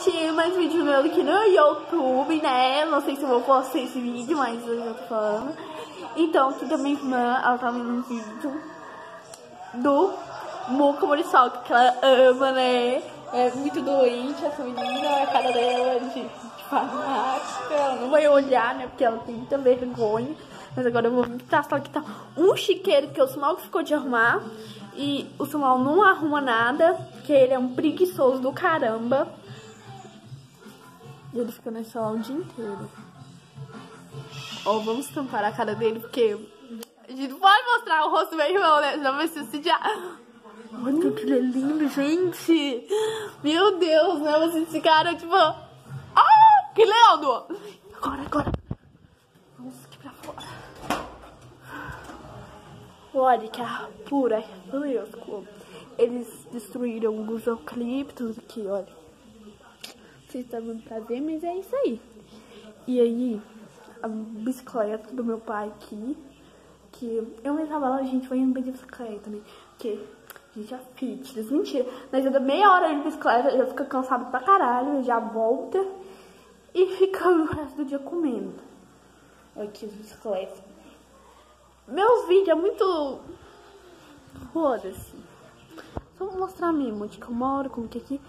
gente, mais vídeo meu aqui no YouTube, né? Não sei se eu vou postar esse vídeo, mas eu já tô falando. Então, aqui da minha irmã, ela tá vendo um vídeo do Muca Muriçoca, que ela ama, né? É muito doente essa menina, a cara dela de fanática. Ela não vai olhar, né? Porque ela tem muita vergonha. Mas agora eu vou mostrar só que tá um chiqueiro que o Samuel ficou de arrumar. E o Samuel não arruma nada, porque ele é um preguiçoso do caramba. E ele fica nesse celular o dia inteiro. Ó, vamos tampar a cara dele, porque a gente não pode mostrar o rosto do meu irmão, né? Senão vai se assediar. Olha que ele é lindo, gente. Meu Deus, né? Esse cara, tipo... Ah, que lindo! Agora. Vamos aqui pra fora. Olha que a pura fresco. Eles destruíram os eucaliptos aqui, olha. Vocês estão dando pra ver, mas é isso aí. E aí, a bicicleta do meu pai aqui, que eu me tava lá, a gente vai indo de bicicleta, né? Porque a gente é fitness, mentira. Nós anda meia hora de bicicleta, já fica cansado pra caralho, já volta e fica o resto do dia comendo. Olha aqui as bicicletas. Meus vídeos é muito... Foda-se. Só vou mostrar mesmo onde que eu moro, como que é aqui.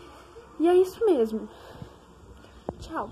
E é isso mesmo. Tchau.